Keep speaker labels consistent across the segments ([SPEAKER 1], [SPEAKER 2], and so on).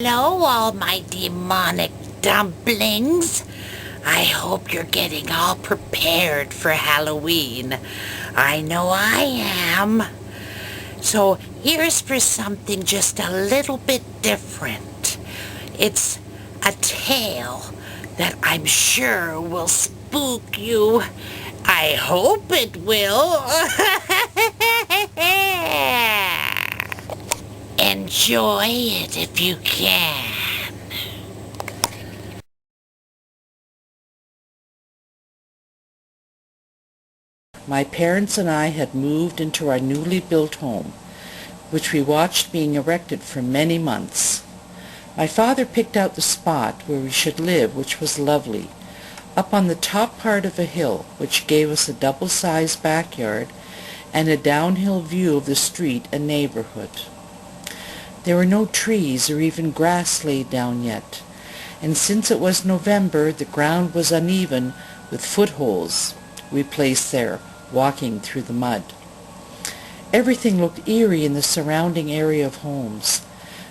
[SPEAKER 1] Hello, all my demonic dumplings. I hope you're getting all prepared for Halloween. I know I am. So here's for something just a little bit different. It's a tale that I'm sure will spook you. I hope it will. Enjoy it if you can.
[SPEAKER 2] My parents and I had moved into our newly built home, which we watched being erected for many months. My father picked out the spot where we should live, which was lovely, up on the top part of a hill, which gave us a double-sized backyard and a downhill view of the street and neighborhood. There were no trees or even grass laid down yet, and since it was November, the ground was uneven with footholds we placed there, walking through the mud. Everything looked eerie in the surrounding area of homes.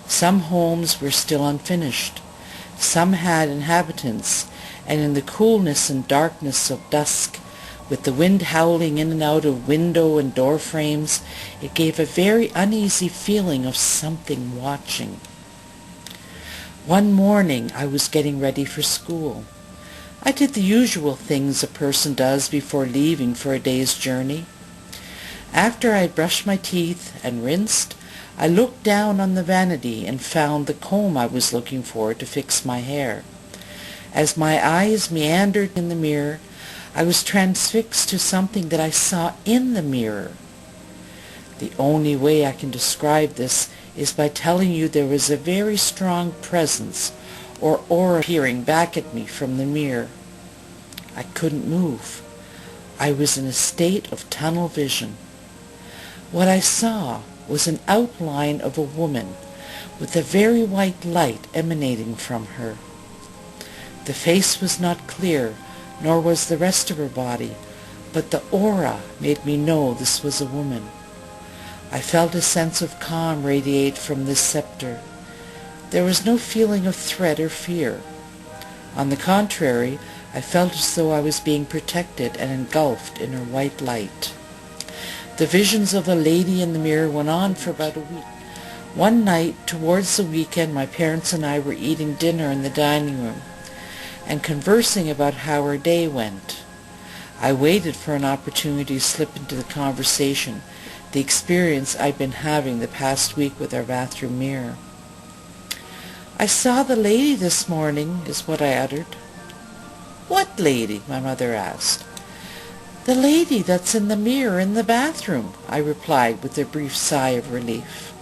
[SPEAKER 2] Some homes were still unfinished. Some had inhabitants, and in the coolness and darkness of dusk, with the wind howling in and out of window and door frames, it gave a very uneasy feeling of something watching. One morning I was getting ready for school. I did the usual things a person does before leaving for a day's journey. After I had brushed my teeth and rinsed, I looked down on the vanity and found the comb I was looking for to fix my hair. As my eyes meandered in the mirror, I was transfixed to something that I saw in the mirror. The only way I can describe this is by telling you there was a very strong presence or aura peering back at me from the mirror. I couldn't move. I was in a state of tunnel vision. What I saw was an outline of a woman with a very white light emanating from her. The face was not clear, nor was the rest of her body, but the aura made me know this was a woman. I felt a sense of calm radiate from this scepter. There was no feeling of threat or fear. On the contrary, I felt as though I was being protected and engulfed in her white light. The visions of the lady in the mirror went on for about a week. One night, towards the weekend, my parents and I were eating dinner in the dining room and conversing about how our day went. I waited for an opportunity to slip into the conversation, the experience I'd been having the past week with our bathroom mirror. "I saw the lady this morning," is what I uttered. "What lady?" my mother asked. "The lady that's in the mirror in the bathroom," I replied with a brief sigh of relief.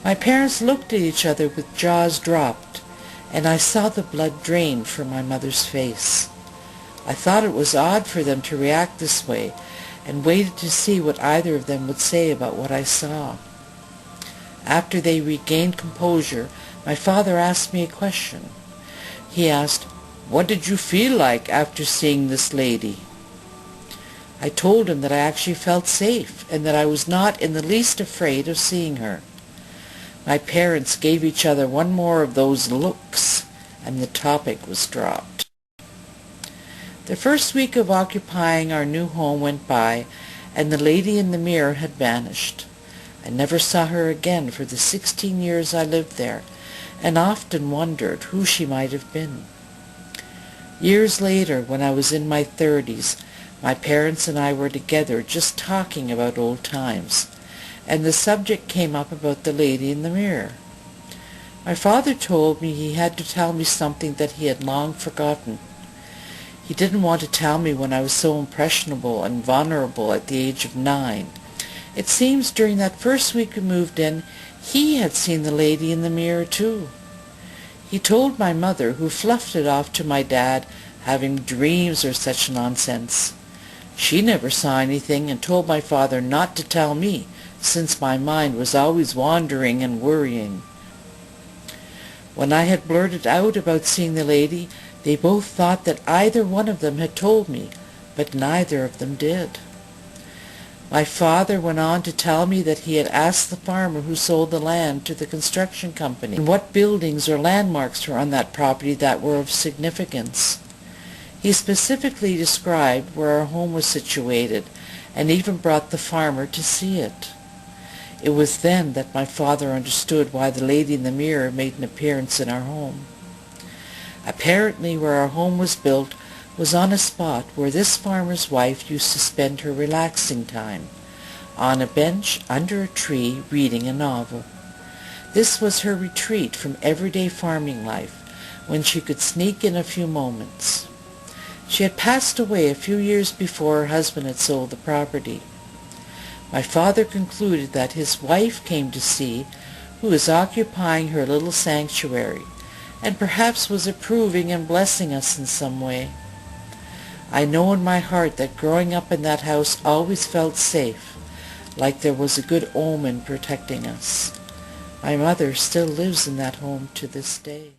[SPEAKER 2] My parents looked at each other with jaws dropped, and I saw the blood drain from my mother's face. I thought it was odd for them to react this way, and waited to see what either of them would say about what I saw. After they regained composure, my father asked me a question. He asked, "What did you feel like after seeing this lady?" I told him that I actually felt safe, and that I was not in the least afraid of seeing her. My parents gave each other one more of those looks, and the topic was dropped. The first week of occupying our new home went by, and the lady in the mirror had vanished. I never saw her again for the 16 years I lived there, and often wondered who she might have been. Years later, when I was in my 30s, my parents and I were together just talking about old times, and the subject came up about the lady in the mirror. My father told me he had to tell me something that he had long forgotten. He didn't want to tell me when I was so impressionable and vulnerable at the age of 9. It seems during that first week we moved in, he had seen the lady in the mirror too. He told my mother, who fluffed it off to my dad, having dreams or such nonsense. She never saw anything and told my father not to tell me, since my mind was always wandering and worrying. When I had blurted out about seeing the lady, they both thought that either one of them had told me, but neither of them did. My father went on to tell me that he had asked the farmer who sold the land to the construction company and what buildings or landmarks were on that property that were of significance. He specifically described where our home was situated and even brought the farmer to see it. It was then that my father understood why the lady in the mirror made an appearance in our home. Apparently where our home was built was on a spot where this farmer's wife used to spend her relaxing time, on a bench under a tree reading a novel. This was her retreat from everyday farming life, when she could sneak in a few moments. She had passed away a few years before her husband had sold the property. My father concluded that his wife came to see who was occupying her little sanctuary, and perhaps was approving and blessing us in some way. I know in my heart that growing up in that house always felt safe, like there was a good omen protecting us. My mother still lives in that home to this day.